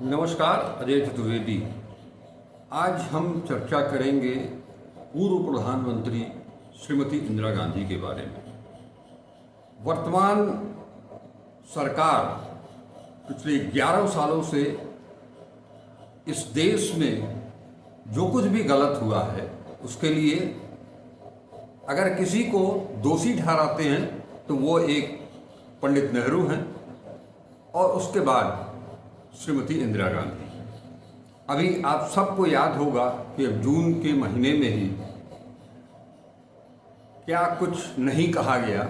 नमस्कार, अजय चतुर्वेदी। आज हम चर्चा करेंगे पूर्व प्रधानमंत्री श्रीमती इंदिरा गांधी के बारे में। वर्तमान सरकार पिछले 11 सालों से इस देश में जो कुछ भी गलत हुआ है उसके लिए अगर किसी को दोषी ठहराते हैं तो वो एक पंडित नेहरू हैं और उसके बाद श्रीमती इंदिरा गांधी। अभी आप सबको याद होगा कि अब जून के महीने में ही क्या कुछ नहीं कहा गया,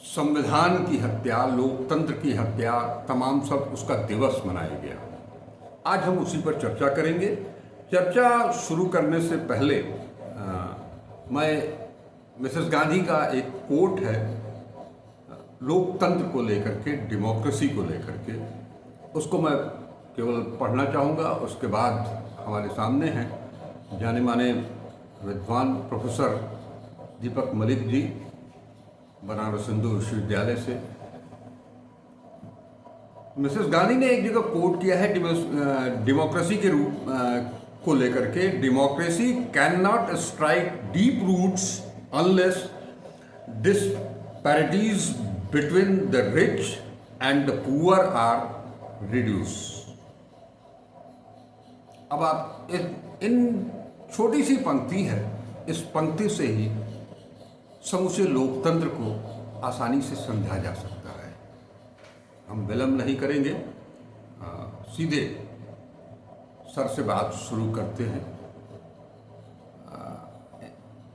संविधान की हत्या, लोकतंत्र की हत्या, तमाम सब उसका दिवस मनाया गया। आज हम उसी पर चर्चा करेंगे। चर्चा शुरू करने से पहले मैं मिसेस गांधी का एक कोट है लोकतंत्र को लेकर के, डेमोक्रेसी को लेकर के, उसको मैं केवल पढ़ना चाहूँगा। उसके बाद हमारे सामने हैं जाने माने विद्वान प्रोफेसर दीपक मलिक जी, बनारस हिंदू विश्वविद्यालय से। मिसेस गांधी ने एक जगह कोट किया है डेमोक्रेसी के रूप को लेकर के, democracy can not strike deep roots unless disparities between the rich and the poor are reduced। अब आप इन छोटी सी पंक्ति है, इस पंक्ति से ही समूचे लोकतंत्र को आसानी से समझा जा सकता है। हम विलंब नहीं करेंगे, सीधे सर से बात शुरू करते हैं।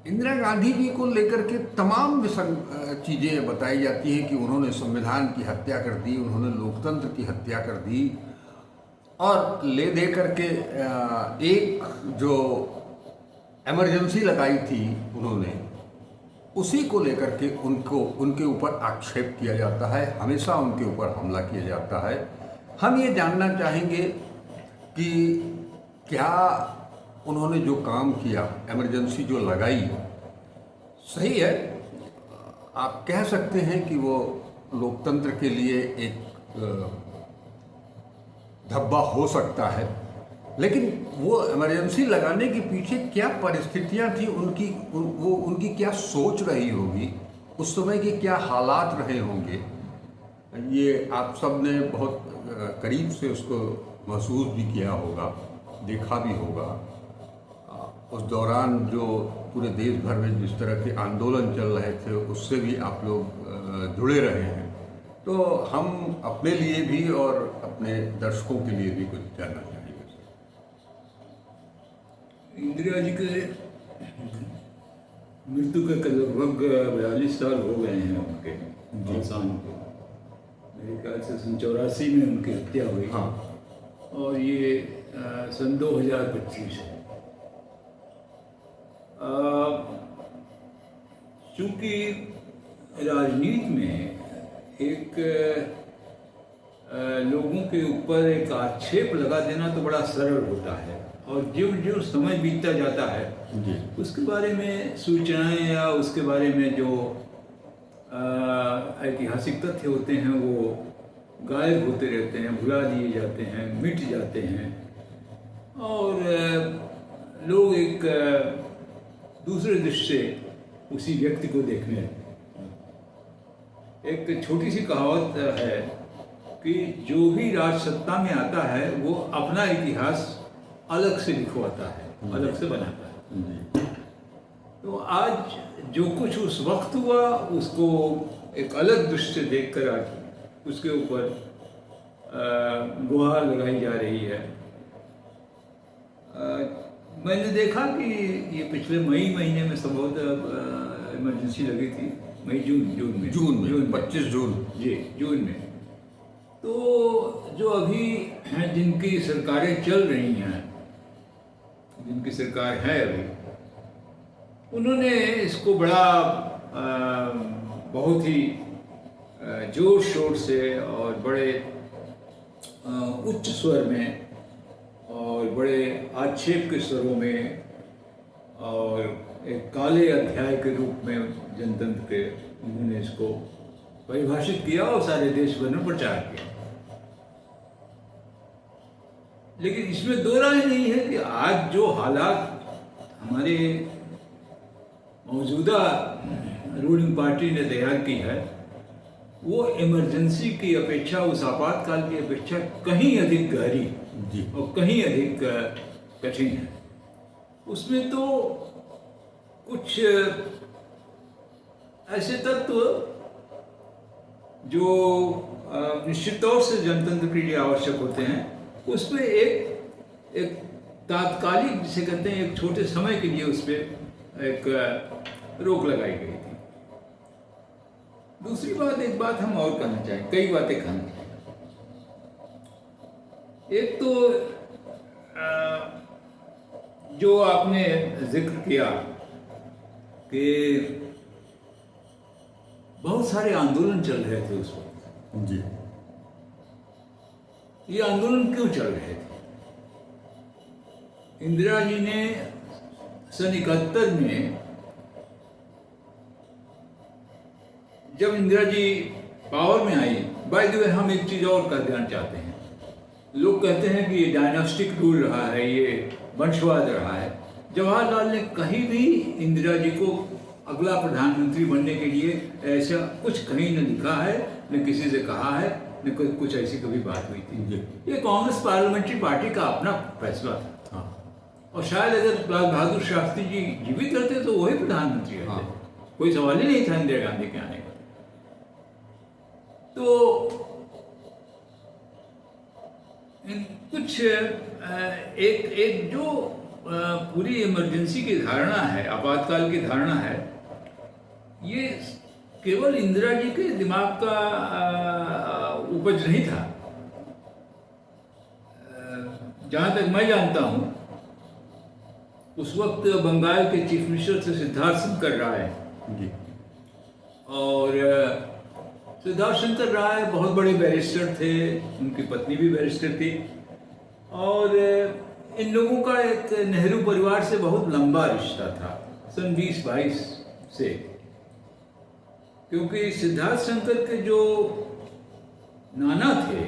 इंदिरा गांधी जी को लेकर के तमाम चीज़ें बताई जाती हैं कि उन्होंने संविधान की हत्या कर दी, उन्होंने लोकतंत्र की हत्या कर दी, और ले दे करके एक जो इमरजेंसी लगाई थी उन्होंने, उसी को लेकर के उनके ऊपर आक्षेप किया जाता है, हमेशा उनके ऊपर हमला किया जाता है। हम ये जानना चाहेंगे कि क्या उन्होंने जो काम किया, इमरजेंसी जो लगाई, सही है। आप कह सकते हैं कि वो लोकतंत्र के लिए एक धब्बा हो सकता है, लेकिन वो इमरजेंसी लगाने के पीछे क्या परिस्थितियां थी उनकी क्या सोच रही होगी, उस समय के क्या हालात रहे होंगे, ये आप सब ने बहुत करीब से उसको महसूस भी किया होगा, देखा भी होगा। उस दौरान जो पूरे देश भर में जिस तरह के आंदोलन चल रहे थे उससे भी आप लोग जुड़े रहे हैं, तो हम अपने लिए भी और अपने दर्शकों के लिए भी कुछ जानना चाहेंगे। इंदिरा जी के मृत्यु के लगभग 42 साल हो गए हैं उनके अवसान को। मेरे ख्याल से सन 84 में उनकी हत्या हुई। हाँ। और ये सन 2025 है। चूँकि राजनीति में एक लोगों के ऊपर एक आक्षेप लगा देना तो बड़ा सरल होता है, और जो समय बीतता जाता है जी, उसके बारे में सूचनाएं या उसके बारे में जो ऐतिहासिक तथ्य होते हैं वो गायब होते रहते हैं, भुला दिए जाते हैं, मिट जाते हैं, और लोग एक दूसरे दृष्टि से उसी व्यक्ति को देखने लगते। एक छोटी सी कहावत है कि जो भी राज सत्ता में आता है वो अपना इतिहास अलग से लिखवाता है, अलग से बनाता है। तो आज जो कुछ उस वक्त हुआ उसको एक अलग दृष्टि से देखकर आज उसके ऊपर गुहार लगाई जा रही है। मैंने देखा कि ये पिछले मई महीने में संभवतः इमरजेंसी लगी थी, मई जून में 25 जून जी, जून में। तो जो अभी हैं जिनकी सरकारें चल रही हैं, जिनकी सरकार है अभी, उन्होंने इसको बड़ा बहुत ही जोर शोर से और बड़े उच्च स्वर में और बड़े आक्षेप के स्वरों में और एक काले अध्याय के रूप में जनतंत्र के उन्होंने इसको परिभाषित किया और सारे देश भर में प्रचार किया। लेकिन इसमें दो राय नहीं है कि आज जो हालात हमारे मौजूदा रूलिंग पार्टी ने तैयार की है, वो इमरजेंसी की अपेक्षा, उस आपातकाल की अपेक्षा कहीं अधिक गहरी जी। और कहीं अधिक कठिन है। उसमें तो कुछ ऐसे तत्व जो निश्चित तौर से जनतंत्र के लिए आवश्यक होते हैं, उसमें एक तात्कालिक, जिसे कहते हैं, एक छोटे समय के लिए उस पर एक रोक लगाई गई थी। दूसरी बात, एक बात हम और कहना चाहें, कई बातें कहना चाहें। एक तो जो आपने जिक्र किया कि बहुत सारे आंदोलन चल रहे थे उस वक्त। जी। ये आंदोलन क्यों चल रहे थे? इंदिरा जी ने सन 71 में, जब इंदिरा जी पावर में आई, बाय द वे हम एक चीज और का ध्यान चाहते हैं। लोग कहते हैं कि ये डायनास्टिक रूल रहा है, ये वंशवाद रहा है। जवाहरलाल ने कहीं भी इंदिरा जी को अगला प्रधानमंत्री बनने के लिए ऐसा कुछ कहीं न लिखा है, न किसी से कहा है, न कुछ ऐसी कभी बात हुई थी। ये कांग्रेस पार्लियामेंट्री पार्टी का अपना फैसला था। हाँ। और शायद अगर लाल बहादुर शास्त्री जी जीवित रहते तो वही प्रधानमंत्री रहते। हाँ। कोई सवाल ही नहीं था इंदिरा गांधी के आने का। तो कुछ एक जो पूरी इमरजेंसी की धारणा है, आपातकाल की धारणा है, ये केवल इंदिरा जी के दिमाग का उपज नहीं था। जहां तक मैं जानता हूं, उस वक्त बंगाल के चीफ मिनिस्टर थे सिद्धार्थ शंकर राय जी। और सिद्धार्थ शंकर राय बहुत बड़े बैरिस्टर थे, उनकी पत्नी भी बैरिस्टर थी, और इन लोगों का एक नेहरू परिवार से बहुत लंबा रिश्ता था, सन 20-22 से। क्योंकि सिद्धार्थ शंकर के जो नाना थे,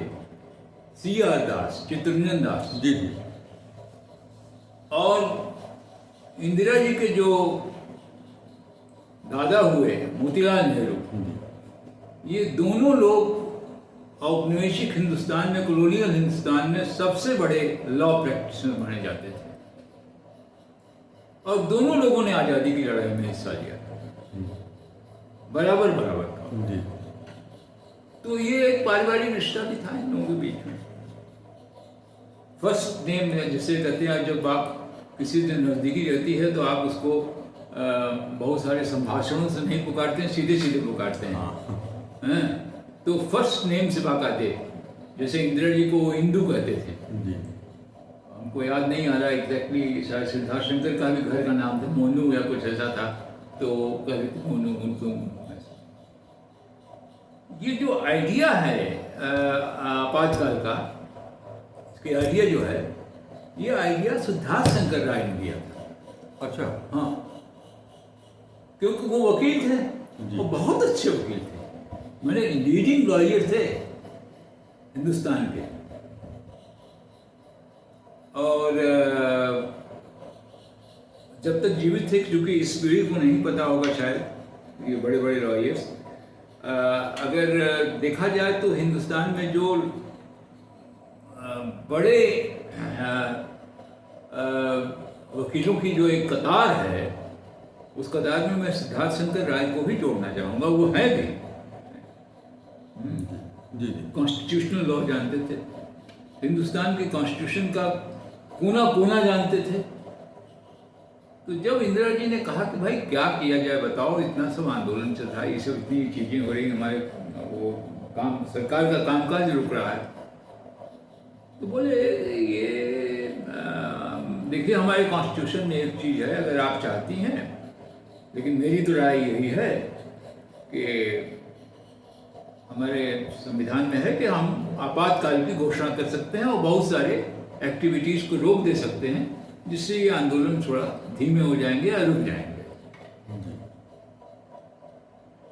C.R. दास, चित्तरंजन दास जी जी, और इंदिरा जी के जो दादा हुए मोतीलाल नेहरू, ये दोनों लोग औपनिवेशिक हिंदुस्तान में, कॉलोनियल हिंदुस्तान में सबसे बड़े लॉ प्रैक्टिशनर माने जाते थे, और दोनों लोगों ने आज़ादी की लड़ाई में हिस्सा लिया, बराबर बराबर का। जी। तो ये एक पारिवारिक रिश्ता भी था इन लोगों के बीच में। फर्स्ट नेम जिसे कहते हैं, जब आप किसी से नज़दीकी रहती है तो आप उसको बहुत सारे संभाषणों से नहीं पुकारते हैं, सीधे सीधे पुकारते हैं। हैं? तो फर्स्ट नेम से बाकायदे, जैसे इंदिरा जी को इंदू कहते थे, जी। हमको याद नहीं आ रहा एग्जैक्टली, शायद सिद्धार्थ शंकर का भी घर का नाम था मोनू या कुछ ऐसा था, तो कहते थे मोनू, उनको। ये जो आइडिया है आपातकाल का, इसकी आइडिया जो है, ये आइडिया सिद्धार्थ शंकर राय ने दिया था। अच्छा। हाँ, क्योंकि वो वकील थे, वो बहुत अच्छे वकील थे, मैंने लीडिंग लॉयर थे हिंदुस्तान के। और जब तक जीवित थे, क्योंकि इस पीढ़ी को नहीं पता होगा शायद, ये बड़े बड़े लॉयर्स, अगर देखा जाए तो हिंदुस्तान में जो बड़े वकीलों की जो एक कतार है, उस कतार में मैं सिद्धार्थ शंकर राय को भी जोड़ना चाहूँगा। वो है भी, जी जी, कॉन्स्टिट्यूशनल लॉ जानते थे, हिंदुस्तान के कॉन्स्टिट्यूशन का कोना कोना जानते थे। तो जब इंदिरा जी ने कहा कि भाई क्या किया जाए बताओ, इतना सब आंदोलन चल रहा है, ये सब इतनी चीज़ें हो रही, हमारे वो काम, सरकार का कामकाज रुक रहा है, तो बोले ये देखिए हमारे कॉन्स्टिट्यूशन में एक चीज़ है, अगर आप चाहती हैं, लेकिन मेरी तो राय यही है कि हमारे संविधान में है कि हम आपातकाल की घोषणा कर सकते हैं और बहुत सारे एक्टिविटीज़ को रोक दे सकते हैं, जिससे ये आंदोलन थोड़ा धीमे हो जाएंगे या रुक जाएंगे।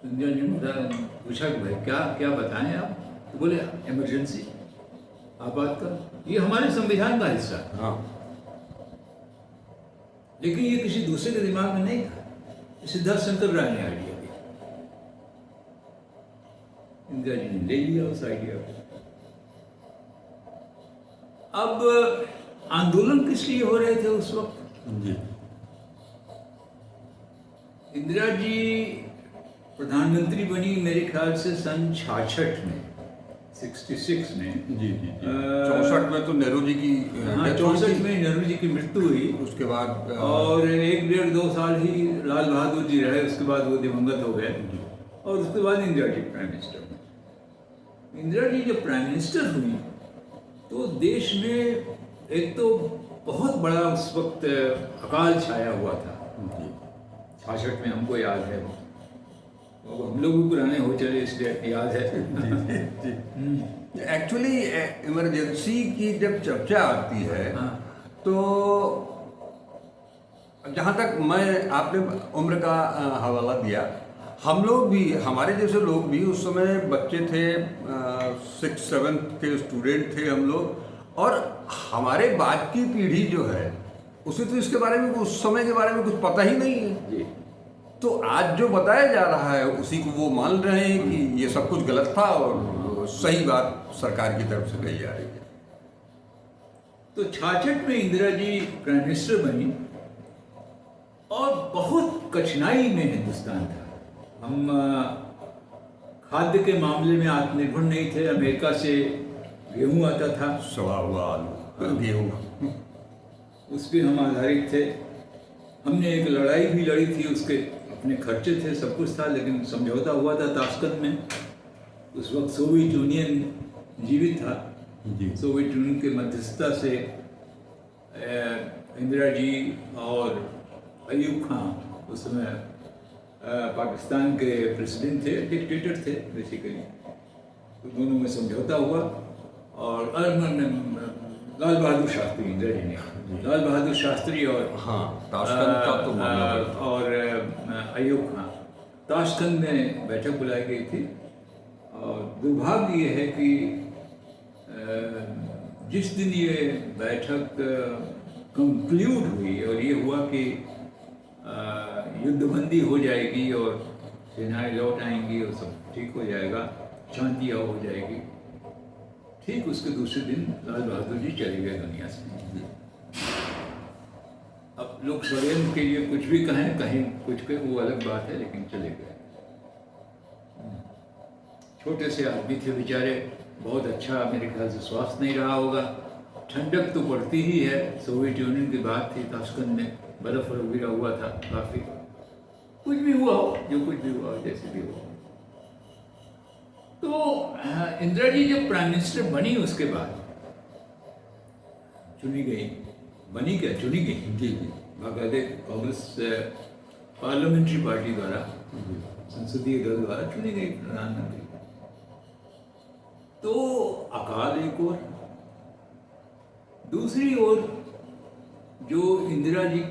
इंदिरा जी ने पूछा कि भाई क्या क्या बताएं आप, तो बोले इमरजेंसी। आपातकाल ये हमारे संविधान का हिस्सा है, हाँ, लेकिन ये किसी दूसरे के दिमाग में नहीं था। सिद्धार्थ शंकर राय ने आइडिया दिया, इंदिरा जी ने ले लिया उस आइडिया को। अब आंदोलन किस लिए हो रहे थे उस वक्त? जी, इंदिरा जी प्रधानमंत्री बनी मेरे ख्याल से सन 66 में, 66 में। जी, जी, 64 में तो नेहरू जी की हाँ, 64 में नेहरू जी की मृत्यु हुई। उसके बाद और 1-1.5-2 साल ही लाल बहादुर जी रहे, उसके बाद वो दिवंगत हो गए। और उसके बाद इंदिरा जी प्राइम मिनिस्टर हुई। इंदिरा जी जब प्राइम मिनिस्टर हुई तो देश में एक तो बहुत बड़ा उस वक्त अकाल छाया हुआ था। 66 में हमको याद है, वो हम लोग भी पुराने हो चले इसलिए याद है। एक्चुअली इमरजेंसी की जब चर्चा आती है, हाँ। तो जहाँ तक मैं, आपने उम्र का हवाला दिया, हम लोग भी, हमारे जैसे लोग भी उस समय बच्चे थे, 6-7 के स्टूडेंट थे हम लोग, और हमारे बाद की पीढ़ी जो है उसे तो इसके बारे में, उस समय के बारे में कुछ पता ही नहीं है जी। तो आज जो बताया जा रहा है उसी को वो मान रहे हैं कि ये सब कुछ गलत था और सही बात सरकार की तरफ से कही जा रही है। तो 66 में इंदिरा जी प्राइम मिनिस्टर बनी और बहुत कठिनाई में हिंदुस्तान था। हम खाद्य के मामले में आत्मनिर्भर नहीं थे। अमेरिका से गेहूं आता था, सड़ा हुआ आलू, गेहूँ, उस पर हम आधारित थे। हमने एक लड़ाई भी लड़ी थी, उसके अपने खर्चे थे, सब कुछ था, लेकिन समझौता हुआ था ताशकंद में। उस वक्त सोवियत यूनियन जीवित था। सोवियत यूनियन के मध्यस्थता से इंदिरा जी और अयूब खान, उस समय पाकिस्तान के प्रेसिडेंट थे, डिक्टेटर थे बेसिकली, तो दोनों में समझौता हुआ। और लाल बहादुर शास्त्री, इंदिरा जी ने, लाल बहादुर शास्त्री और हाँ, ताशकंद का तो मामला और अयूब खान, ताशकंद में बैठक बुलाई गई थी। और दुर्भाग्य ये है कि जिस दिन ये बैठक कंक्लूड हुई और ये हुआ कि युद्धबंदी हो जाएगी और सेनाएं लौट आएंगी और सब ठीक हो जाएगा, शांति हो जाएगी, ठीक उसके दूसरे दिन लाल बहादुर जी चले गए दुनिया से। अब लोग षड्यंत्र के लिए कुछ भी कहें, कहीं कुछ कहें, वो अलग बात है, लेकिन चले गए। छोटे से आदमी थे बेचारे, बहुत अच्छा मेरे ख्याल से स्वास्थ्य नहीं रहा होगा। ठंडक तो पड़ती ही है, सोवियत यूनियन की बात थी, ताशकंद में बर्फ गिरा हुआ था काफ़ी। कुछ भी हुआ हो, जो कुछ भी हुआ हो, जैसे भी हुआ। तो इंदिरा जी जब प्राइम मिनिस्टर बनी, उसके बाद चुनी गई, बनी क्या, चुनी गई जी, बाकायदे कांग्रेस पार्लियामेंट्री पार्टी द्वारा, संसदीय दल द्वारा चुनी गई प्रधानमंत्री। तो अकाल एक ओर, दूसरी ओर जो इंदिरा जी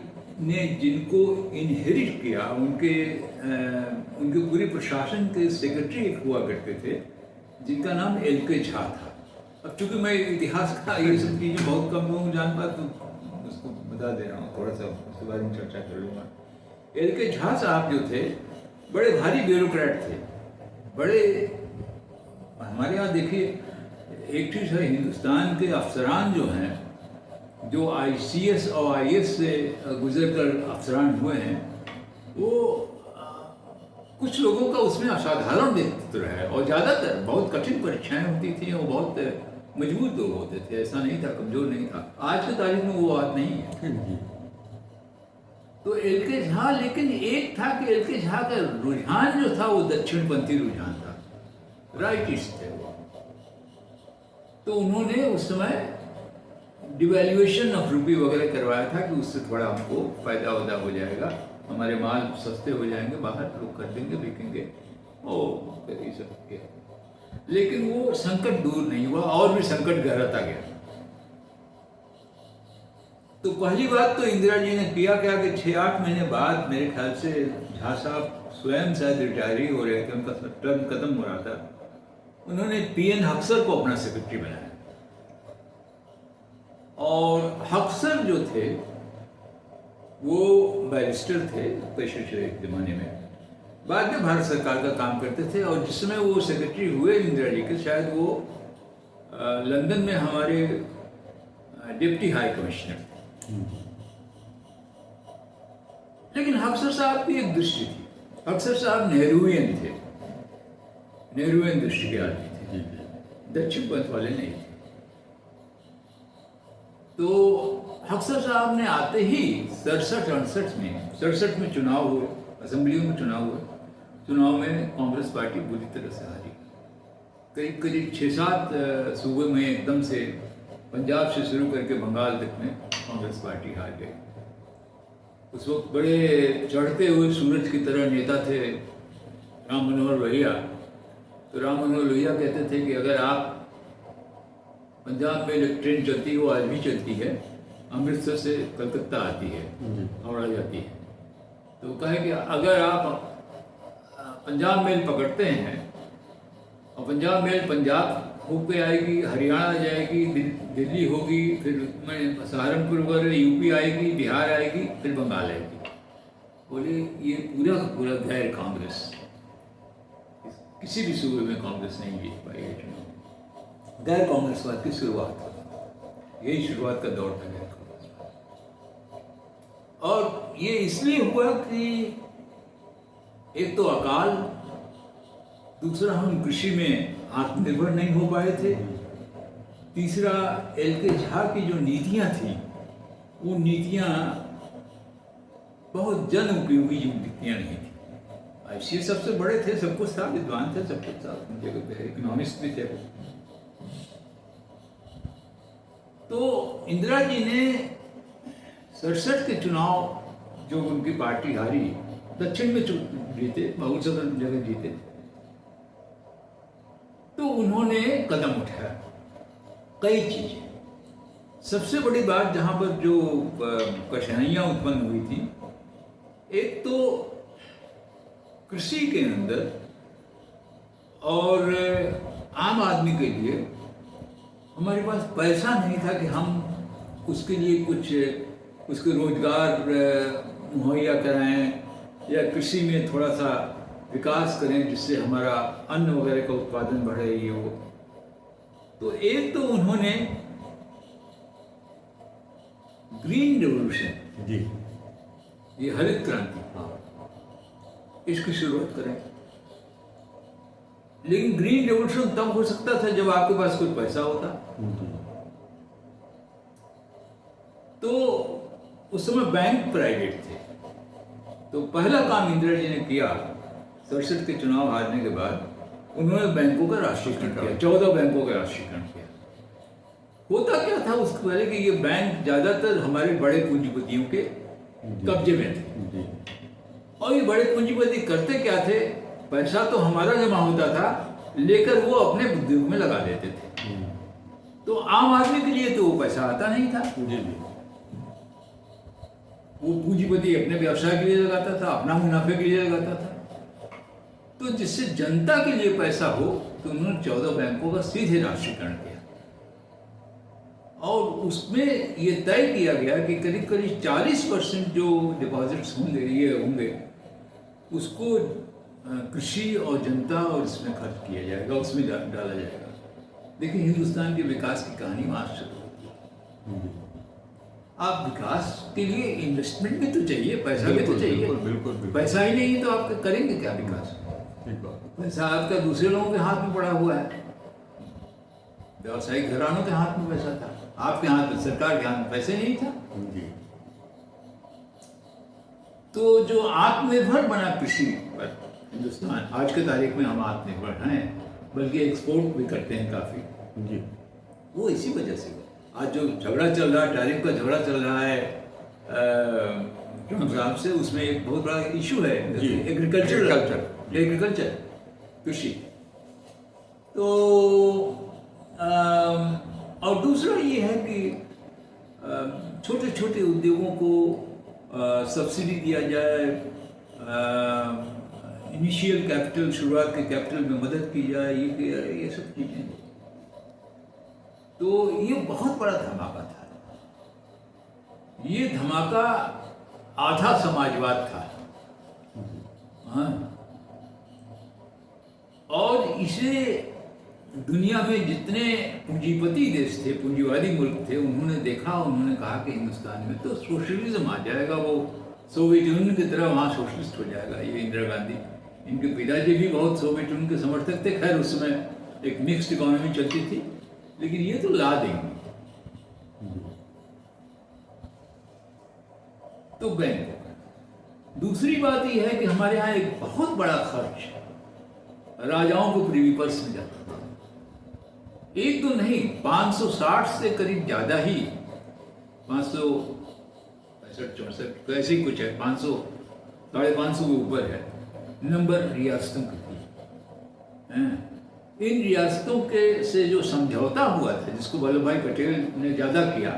ने जिनको इनहेरिट किया, उनके पूरे प्रशासन के सेक्रेटरी एक हुआ करते थे, जिनका नाम एल.के. झा था। अब चूंकि मैं इतिहास का ये सब चीज़ें बहुत कम लोग जान पाते, तो उसको बता दे रहा हूँ, थोड़ा सा उसके बारे में चर्चा कर लूँगा। एल.के. झा साहब जो थे, बड़े भारी ब्यूरोक्रेट थे, बड़े, हमारे यहाँ देखिए एक चीज़ है, हिंदुस्तान के अफसरान जो हैं, जो ICS और IAS से गुजर कर अफसरान हुए हैं, वो कुछ लोगों का उसमें असाधारण व्यक्तित्व है, और ज़्यादातर बहुत कठिन परीक्षाएं होती थी, और बहुत मजबूत लोग होते थे, ऐसा नहीं था, कमज़ोर नहीं था। आज की तारीख में वो बात नहीं है। तो एल.के. झा, लेकिन एक था कि एल.के. झा का रुझान जो था वो दक्षिणपंथी रुझान था, राइटिस्ट थे वो। तो उन्होंने उस समय डिवैल्यूएशन ऑफ रुपी वगैरह करवाया था कि उससे थोड़ा हमको फायदा वायदा हो जाएगा, हमारे माल सस्ते हो जाएंगे, बाहर लोग खरीदेंगे, बिकेंगे, और फिर ये सब किया। लेकिन वो संकट दूर नहीं हुआ, और भी संकट गहराता गया। तो पहली बात तो इंदिरा जी ने किया क्या कि 6-8 महीने बाद मेरे ख्याल से झा साहब स्वयं शायद रिटायरी हो रहे थे, उनका टर्म खत्म हो रहा था, उन्होंने PN हक्सर को अपना सेक्रेटरी बनाया। और हक्सर जो थे वो बैरिस्टर थे पेशे से एक ज़माने में, बाद में भारत सरकार का काम करते थे। और जिस समय वो सेक्रेटरी हुए इंदिरा जी के, शायद वो लंदन में हमारे डिप्टी हाई कमिश्नर थे। लेकिन हक्सर साहब की एक दृष्टि थी, हक्सर साहब नेहरूवियन थे, नेहरूवियन दृष्टि के आदमी थे, दक्षिण पंथ वाले नहीं थे। तो हक्सर साहब ने आते ही 67 में चुनाव हुए, असेंबलियों में चुनाव हुए। चुनाव में कांग्रेस पार्टी बुरी तरह से हारी, करीब 6-7 सूबे में एकदम से, पंजाब से शुरू करके बंगाल तक में कांग्रेस पार्टी हार गई। उस वक्त बड़े चढ़ते हुए सूरज की तरह नेता थे राम मनोहर लोहिया। तो राम मनोहर लोहिया कहते थे कि अगर आप, पंजाब में एक ट्रेन चलती है, वो आज भी चलती है, अमृतसर से कलकत्ता आती है, हावड़ा जाती है। तो कहे कि अगर आप पंजाब मेल पकड़ते हैं, और पंजाब मेल पंजाब होके आएगी, हरियाणा जाएगी, दिल्ली होगी, फिर में सहारनपुर वगैरह यूपी आएगी, बिहार आएगी, फिर बंगाल आएगी। बोले ये पूरा का पूरा गैर कांग्रेस, किसी भी सूबे में कांग्रेस नहीं जीत पाई है चुनाव। गैर कांग्रेसवाद की शुरुआत, यही शुरुआत का दौर था गैर कांग्रेसवाद। और ये इसलिए हुआ कि एक तो अकाल, दूसरा हम कृषि में आत्मनिर्भर नहीं हो पाए थे, तीसरा एल.के. झा की जो नीतियां थी, वो नीतियां बहुत जन उपयोगी नीतियां नहीं थी। आईसीएस सबसे बड़े थे, सब कुछ था, विद्वान थे, सब कुछ था, जगह पे इकोनॉमिस्ट भी थे। तो इंदिरा जी ने 67 के चुनाव जो उनकी पार्टी हारी, दक्षिण में जीते, बहुत ज़्यादा जगह जीते, तो उन्होंने कदम उठाया कई चीजें। सबसे बड़ी बात जहां पर जो कठिनाइयां उत्पन्न हुई थी, एक तो कृषि के अंदर और आम आदमी के लिए हमारे पास पैसा नहीं था कि हम उसके लिए कुछ उसके रोजगार मुहैया कराएं या कृषि में थोड़ा सा विकास करें जिससे हमारा अन्न वगैरह का उत्पादन बढ़े, ये वो। तो एक तो उन्होंने ग्रीन रेवोल्यूशन जी, ये हरित क्रांति, इसकी शुरुआत करें। लेकिन ग्रीन रेवोल्यूशन तब हो सकता था जब आपके पास कुछ पैसा होता। तो उस समय बैंक प्राइवेट थे। तो पहला काम इंदिरा जी ने किया 67 के चुनाव हारने के बाद, उन्होंने बैंकों का राष्ट्रीयकरण किया, 14 बैंकों का राष्ट्रीयकरण किया। होता क्या था उसके पहले कि ये बैंक ज्यादातर हमारे बड़े पूंजीपतियों के कब्जे में थे। और ये बड़े पूंजीपति करते क्या थे, पैसा तो हमारा जमा होता था, लेकर वो अपने उद्योग में लगा देते थे। तो आम आदमी के लिए तो वो पैसा आता नहीं था। वो पूंजीपति अपने व्यवसाय के लिए लगाता था, अपना मुनाफे के लिए लगाता था। तो जिससे जनता के लिए पैसा हो, तो उन्होंने 14 बैंकों का सीधे राष्ट्रीयकरण किया। और उसमें ये तय किया गया कि करीब करीब 40% जो डिपॉजिट्स होंगे उसको कृषि और जनता और इसमें खर्च किया जाएगा, उसमें डाला जाएगा। देखिए हिंदुस्तान के विकास की कहानी वहाँ शुरू होती है। आप विकास के लिए इन्वेस्टमेंट भी तो चाहिए, पैसा भी तो चाहिए। बिल्कुल। पैसा ही नहीं तो आप करेंगे क्या विकास? पैसा आपका दूसरे लोगों के हाथ में पड़ा हुआ है, व्यावसायिक घरानों के हाथ में पैसा था, आपके हाथ में, सरकार के हाथ में पैसे नहीं था। तो जो आत्मनिर्भर बना कृषि पर हिंदुस्तान, आज के तारीख में हम आत्मनिर्भर हैं, बल्कि एक्सपोर्ट भी करते हैं काफी, वो इसी वजह से। आज जो झगड़ा चल रहा है, टैरिफ का झगड़ा चल रहा है ट्रम्प साहब से, उसमें एक बहुत बड़ा इशू है एग्रीकल्चर, कृषि। तो और दूसरा ये है कि छोटे छोटे उद्योगों को सब्सिडी दिया जाए, इनिशियल कैपिटल, शुरुआत के कैपिटल में मदद की जाए, ये सब चीज़ें। तो ये बहुत बड़ा धमाका था। ये धमाका आधा समाजवाद था। हाँ, और इसे दुनिया में जितने पूंजीपति देश थे, पूंजीवादी मुल्क थे, उन्होंने देखा, उन्होंने कहा कि हिंदुस्तान में तो सोशलिज्म आ जाएगा, वो सोवियत यूनियन की तरह वहाँ सोशलिस्ट हो जाएगा। ये इंदिरा गांधी, इनके पिताजी भी बहुत सोवियत यूनियन के समर्थक थे। खैर उस समय एक मिक्स्ड इकोनॉमी चलती थी, लेकिन ये तो ला देंगे। तो बैंक। दूसरी बात यह है कि हमारे यहाँ एक बहुत बड़ा खर्च राजाओं को प्रीवी पर्स में जाता था। एक तो नहीं, 560 से करीब ज्यादा ही, 565-64 ऐसे ही कुछ है, 500 550 के ऊपर है नंबर रियासतों की थी। इन रियासतों के से जो समझौता हुआ था, जिसको वल्लभ भाई पटेल ने ज्यादा किया,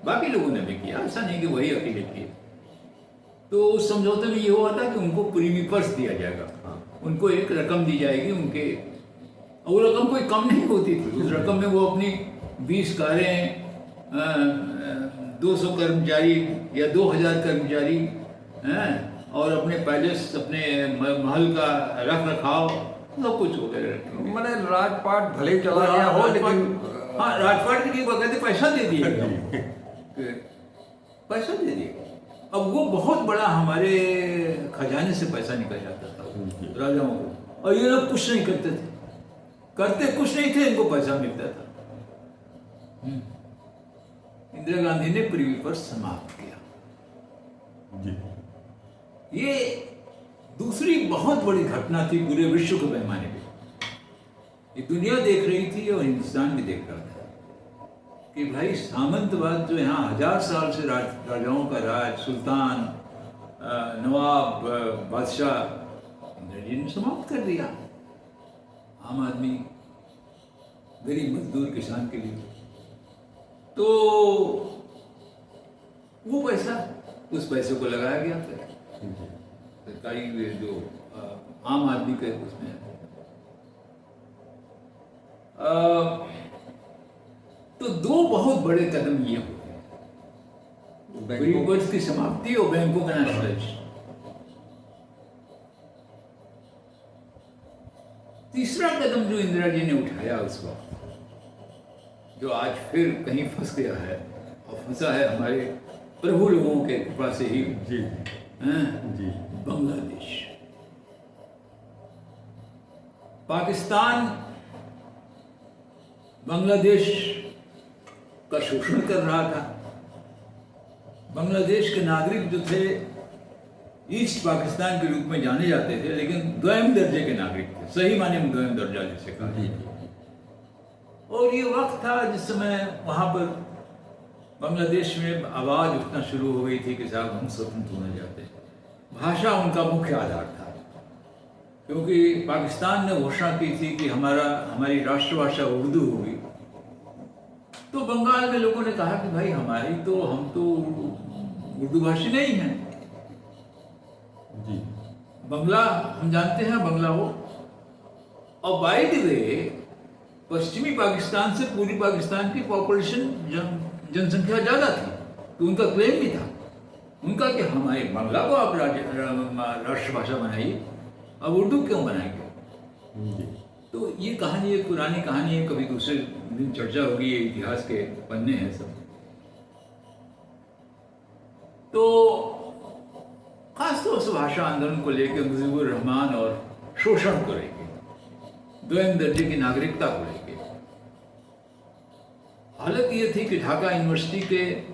बाकी लोगों ने भी किया, ऐसा नहीं कि वही अकेले किए। तो उस समझौते में ये हुआ था कि उनको प्रीवी पर्स दिया जाएगा, उनको एक रकम दी जाएगी उनके, और वो रकम कोई कम नहीं होती थी। उस रकम में वो अपनी 20 कारें, 200 कर्मचारी या 2000 कर्मचारी, और अपने पैलेस, अपने महल का रख रखाव, सब कुछ वगैरह। मैंने राजपाट भले चला गया हो, लेकिन हाँ, राजपाट के लिए बकायदे पैसा दे दिया, पैसा दे दिया। अब वो बहुत बड़ा हमारे खजाने से पैसा निकल जाता था राजाओं को, और ये लोग कुछ नहीं करते थे, करते कुछ नहीं थे, इनको पैसा मिलता था। इंदिरा गांधी ने प्रीवी पर्स समाप्त किया। ये दूसरी बहुत बड़ी घटना थी पूरे विश्व के पैमाने पे। ये दुनिया देख रही थी और हिंदुस्तान भी देख रहा था कि भाई सामंतवाद जो यहाँ 1000 साल से राजाओं का राज, सुल्तान, नवाब, बादशाह, इंदिरा जी ने समाप्त कर दिया आम आदमी, गरीब मजदूर, किसान के लिए। तो वो पैसा, उस पैसे को लगाया गया फिर सरकारी जो आम आदमी के उसमें। तो दो बहुत बड़े कदम ये हुए, प्रीवी पर्स की समाप्ति और बैंकों का नेशनलाइजेशन। तीसरा कदम जो इंदिरा जी ने उठाया उस वक्त, जो आज फिर कहीं फंस गया है, और फंसा है हमारे प्रभु लोगों के कृपा से ही, जी जी, बांग्लादेश। पाकिस्तान बांग्लादेश का शोषण कर रहा था। बांग्लादेश के नागरिक जो थे ईस्ट पाकिस्तान के रूप में जाने जाते थे, लेकिन द्वयम दर्जे के नागरिक थे, सही माने में द्वयम दर्जा जिसे कहा। और ये वक्त था जिस समय वहां पर बांग्लादेश में आवाज उठना शुरू हो गई थी कि साहब हम स्वतंत्र होना चाहते हैं। भाषा उनका मुख्य आधार था, क्योंकि पाकिस्तान ने घोषणा की थी कि हमारी राष्ट्रभाषा उर्दू होगी। तो बंगाल के लोगों ने कहा कि भाई हम तो उर्दू भाषी नहीं हैं, जी, बंगला हम जानते हैं, बंगला हो। और बाय द वे, पश्चिमी पाकिस्तान से पूर्वी पाकिस्तान की पॉपुलेशन, जनसंख्या ज्यादा थी, तो उनका क्लेम भी था उनका कि हमारे बांग्ला को आप राष्ट्रभाषा बनाइए, अब उर्दू क्यों बनाएंगे। तो ये कहानी एक पुरानी कहानी है, कभी दूसरे दिन चर्चा होगी, ये इतिहास के पन्ने हैं सब। तो खासतौर से भाषा आंदोलन को लेकर, मुजीबुर रहमान और शोषण को लेकर, द्वयम दर्जे की नागरिकता को लेकर। हालत ये थी कि ढाका यूनिवर्सिटी के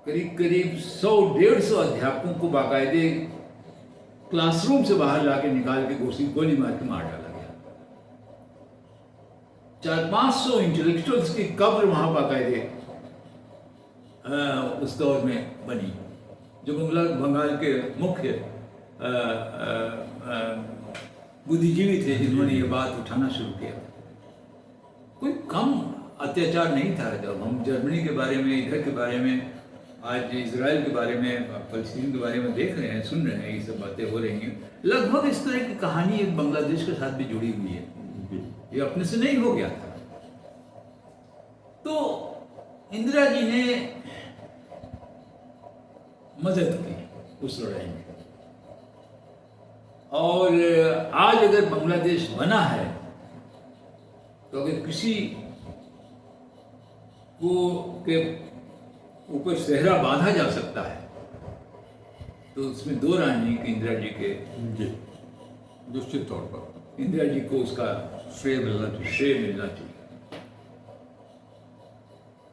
करीब 100-150 अध्यापकों को बाकायदे क्लासरूम से बाहर लाके निकाल के गोली मार के मार डाला गया। 400-500 इंटेलेक्चुअल्स की कब्र वहां बाकायदे उस दौर में बनी, जो बंगाल के मुख्य बुद्धिजीवी थे जिन्होंने ये बात उठाना शुरू किया। कोई कम अत्याचार नहीं था। जब हम जर्मनी के बारे में, इधर के बारे में, आज इजराइल के बारे में, फलस्तीन के बारे में देख रहे हैं, सुन रहे हैं, ये सब बातें हो रही हैं, लगभग इस तरह की कहानी एक बांग्लादेश के साथ भी जुड़ी हुई है। ये अपने से नहीं हो गया था। तो इंदिरा जी ने मदद की उस लड़ाई में, और आज अगर बांग्लादेश बना है तो अगर किसी को के ऊपर सेहरा बांधा जा सकता है तो उसमें दो राय नहीं कि इंदिरा जी के, जी निश्चित तौर पर इंदिरा जी को उसका श्रेय मिलना चाहिए। श्रेय मिलना चाहिए।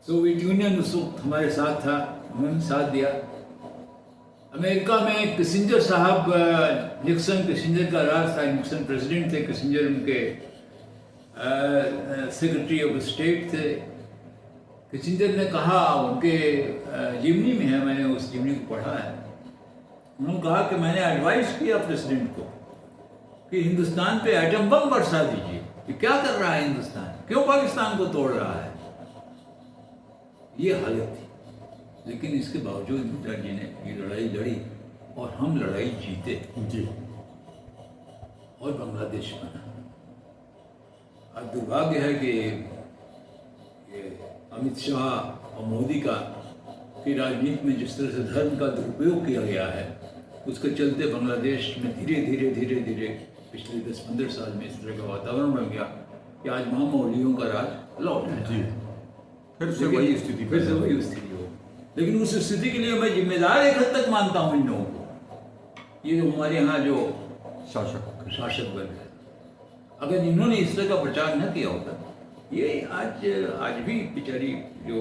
सोवियत यूनियन उस वक्त हमारे साथ था, उन्होंने साथ दिया। अमेरिका में किसिंजर साहब, निक्सन किसिंजर का राज था, निक्सन प्रेसिडेंट थे, किसिंजर उनके सेक्रेटरी ऑफ स्टेट थे। किसिंजर ने कहा, उनके जीवनी में है, मैंने उस जीवनी को पढ़ा है, उन्होंने कहा कि मैंने एडवाइस किया प्रेसिडेंट को कि हिंदुस्तान पे एटम बम बरसा दीजिए। कि क्या कर रहा है हिंदुस्तान, क्यों पाकिस्तान को तोड़ रहा है, ये हालत थी। लेकिन इसके बावजूद इंदिरा जी ने ये लड़ाई लड़ी और हम लड़ाई जीते जी। और बांग्लादेश बना। आज दुर्भाग्य है कि ये अमित शाह और मोदी का की राजनीति में जिस तरह से धर्म का दुरुपयोग किया गया है, उसके चलते बांग्लादेश में धीरे धीरे धीरे धीरे पिछले 10-15 साल में इस तरह का वातावरण बन गया कि आज वहाँ मौलवियों का राज लौट है। जी, फिर से वही स्थिति, फिर से वही स्थिति हो। लेकिन उस स्थिति के लिए मैं जिम्मेदार एक हद तक मानता हूँ इन लोगों को। ये हमारे यहाँ जो शासक बन गए, अगर इन्होंने इस तरह का प्रचार न किया होता, ये आज भी बेचारी जो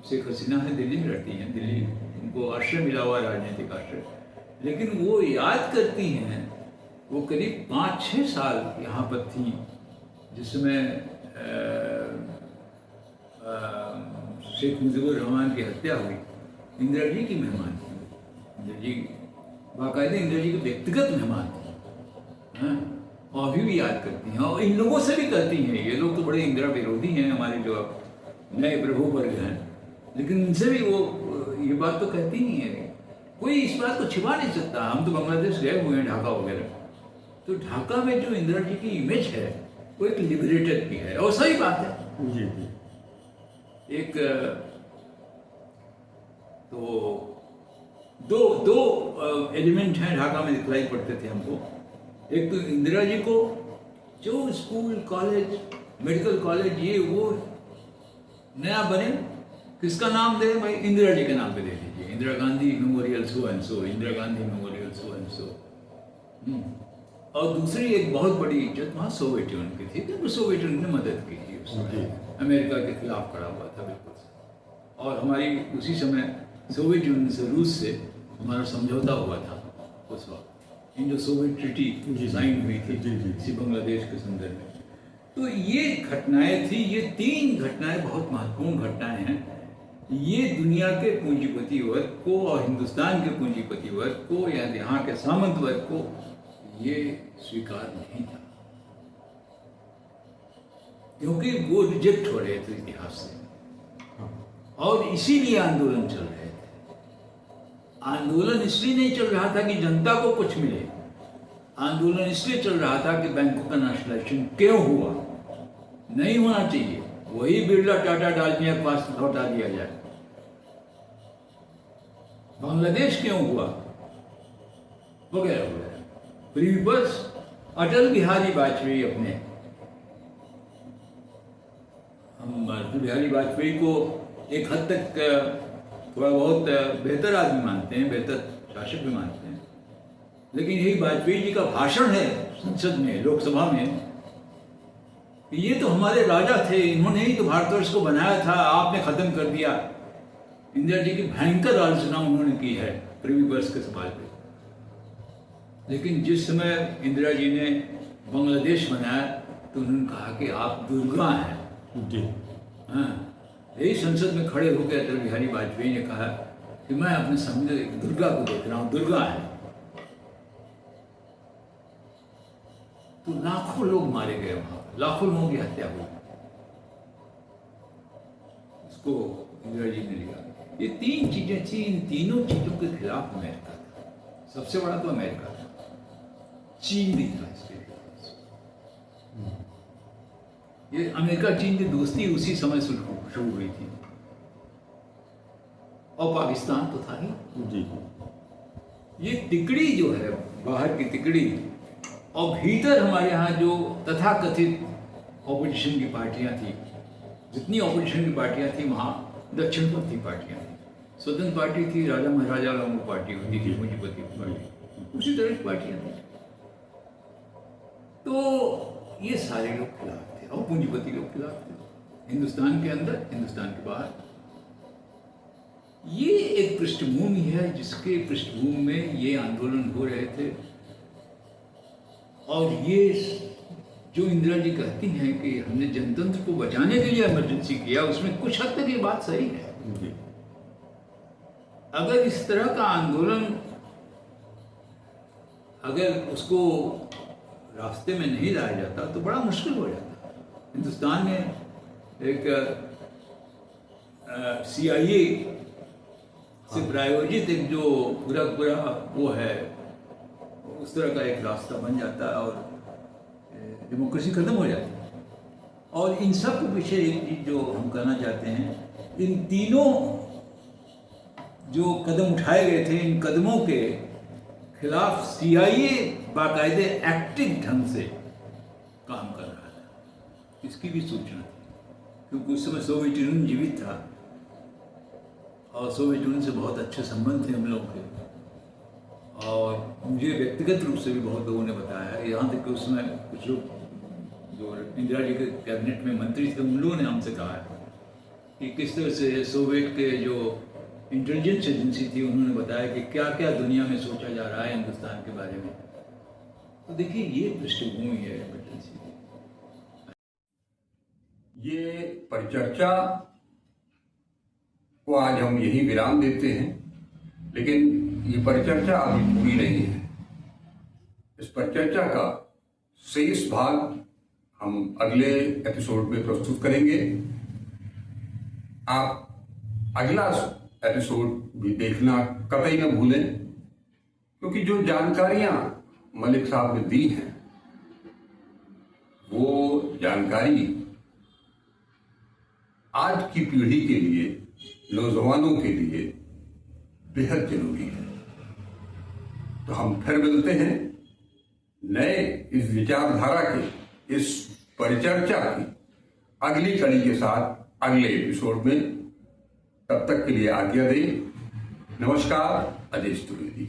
शेख हसीना है दिल्ली में रहती हैं, दिल्ली उनको आश्रय मिला हुआ राजनीतिक आश्रय, लेकिन वो याद करती हैं वो करीब 5-6 साल यहाँ पर थी जिसमें शेख मुजीबुर रहमान की हत्या हुई। इंदिरा जी की मेहमान थी, इंदिरा जी बाकायदे इंदिरा जी के व्यक्तिगत मेहमान थी, हैं, और अभी भी याद करती हैं और इन लोगों से भी करती हैं। ये लोग तो बड़े इंदिरा विरोधी हैं, हमारे जो नए प्रभु वर्ग हैं, लेकिन उनसे भी वो ये बात तो कहती नहीं है। कोई इस बात को छिपा नहीं सकता। हम तो बांग्लादेश गए हुए हैं, ढाका वगैरह, तो ढाका में जो इंदिरा जी की इमेज है वो एक लिबरेटर की है, और सही बात है। जी जी। एक तो दो एलिमेंट हैं ढाका में दिखलाई पड़ते थे हमको। एक तो इंदिरा जी को जो स्कूल, कॉलेज, मेडिकल कॉलेज ये वो नया बने, किसका नाम दे भाई, इंदिरा जी के नाम पे दे दीजिए, Indira Gandhi memorial so and so, Indira Gandhi memorial so and so. और दूसरी एक बहुत बड़ी इज्जत वहाँ सोवियत यूनियन की थी, क्योंकि सोवियत यूनियन ने मदद की थी उस समय, अमेरिका के खिलाफ खड़ा हुआ था बिल्कुल। और हमारी उसी समय सोवियत यूनियन से, रूस से हमारा समझौता हुआ था उस वक्त, इंडो सोवियत ट्रीटी साइन हुई थी इसी बांग्लादेश के संदर्भ में। तो ये घटनाएं थी, ये 3 घटनाएं बहुत महत्वपूर्ण घटनाएं हैं। ये दुनिया के पूंजीपति वर्ग को और हिंदुस्तान के पूंजीपति वर्ग को या यहाँ के सामंत वर्ग को ये स्वीकार नहीं था, क्योंकि वो रिजेक्ट हो रहे थे इतिहास से, और इसीलिए आंदोलन चल रहे थे। आंदोलन इसलिए नहीं चल रहा था कि जनता को कुछ मिले, आंदोलन इसलिए चल रहा था कि बैंकों का नेशनलाइजेशन क्यों हुआ, नहीं होना चाहिए, वही बिरला, टाटा, डालमिया के पास लौटा दिया जाए। बांग्लादेश क्यों हुआ, वगैरह वगैरह। प्रीवियस अटल बिहारी वाजपेयी, अपने हम अटल बिहारी वाजपेयी को एक हद तक थोड़ा बहुत बेहतर आदमी मानते हैं, बेहतर शासक भी मानते हैं, लेकिन यही वाजपेयी जी का भाषण है संसद में, लोकसभा में, ये तो हमारे राजा थे, इन्होंने ही तो भारतवर्ष को बनाया था, आपने खत्म कर दिया। इंदिरा जी की भयंकर आलोचना उन्होंने की है प्रिवी पर्स के सवाल पे। लेकिन जिस समय इंदिरा जी ने बांग्लादेश बनाया तो उन्होंने कहा कि आप दुर्गा हैं जी। हाँ, यही संसद में खड़े होकर अटल बिहारी वाजपेयी ने कहा कि मैं अपने सामने एक दुर्गा को देख रहा हूँ, दुर्गा है। तो लाखों लोग मारे गए वहां, लाखों लोगों की हत्या हुई। इसको इंदिरा जी ने लिया। ये 3 चीजें थी, इन तीनों चीजों के खिलाफ अमेरिका था। सबसे बड़ा तो अमेरिका था, चीन भी था इसके खिलाफ। ये अमेरिका चीन की दोस्ती उसी समय शुरू हुई थी। और पाकिस्तान तो था ही। जी। ये तिकड़ी जो है, बाहर की तिकड़ी, और भीतर हमारे यहाँ जो तथाकथित ऑपोजिशन की पार्टियां थी, जितनी ऑपोजिशन की पार्टियां थी वहाँ दक्षिणपंथी पार्टियां थी। स्वतंत्र पार्टी थी, राजा महाराजा लोगों की पार्टी होती थी, पूंजीपति पार्टी, उसी तरह की पार्टियां थी। तो ये सारे लोग खिलाफ थे और पूंजीपति लोग खिलाफ थे, हिंदुस्तान के अंदर, हिंदुस्तान के बाहर। ये एक पृष्ठभूमि है जिसके पृष्ठभूमि में ये आंदोलन हो रहे थे। और ये जो इंदिरा जी कहती हैं कि हमने जनतंत्र को बचाने के लिए इमरजेंसी किया, उसमें कुछ हद तक ये बात सही है। अगर इस तरह का आंदोलन, अगर उसको रास्ते में नहीं लाया जाता तो बड़ा मुश्किल हो जाता। हिंदुस्तान में एक CIA से प्रायोजित एक जो पूरा वो है, उस तरह का एक रास्ता बन जाता है और डेमोक्रेसी खत्म हो जाती है। और इन सब के पीछे एक चीज जो हम कहना चाहते हैं, इन तीनों जो कदम उठाए गए थे, इन कदमों के खिलाफ CIA बाकायदे एक्टिव ढंग से काम कर रहा था, इसकी भी सूचना थी। क्योंकि उस समय सोवियत यूनियन जीवित था और सोवियत यूनियन से बहुत अच्छे संबंध थे हम लोग के। और मुझे व्यक्तिगत रूप से भी बहुत लोगों ने बताया, यहाँ तक कि उस समय कुछ लोग जो इंदिरा जी के कैबिनेट में मंत्री थे, उन लोगों ने हमसे कहा कि किस तरह से सोवियत के जो इंटेलिजेंस एजेंसी थी, उन्होंने बताया कि क्या क्या दुनिया में सोचा जा रहा है हिंदुस्तान के बारे में। तो देखिए, ये पृष्ठभूमि है इमरजेंसी की। ये परिचर्चा को आज हम यही विराम देते हैं, लेकिन ये परिचर्चा अभी पूरी नहीं है। इस परिचर्चा का शेष भाग हम अगले एपिसोड में प्रस्तुत करेंगे। आप अगला एपिसोड भी देखना कतई न भूलें, क्योंकि जो जानकारियां मलिक साहब ने दी हैं वो जानकारी आज की पीढ़ी के लिए, नौजवानों के लिए बेहद जरूरी है। तो हम फिर मिलते हैं नए इस विचारधारा के, इस परिचर्चा की अगली कड़ी के साथ अगले एपिसोड में। तब तक के लिए आज्ञा दें। नमस्कार, अजय द्विवेदी।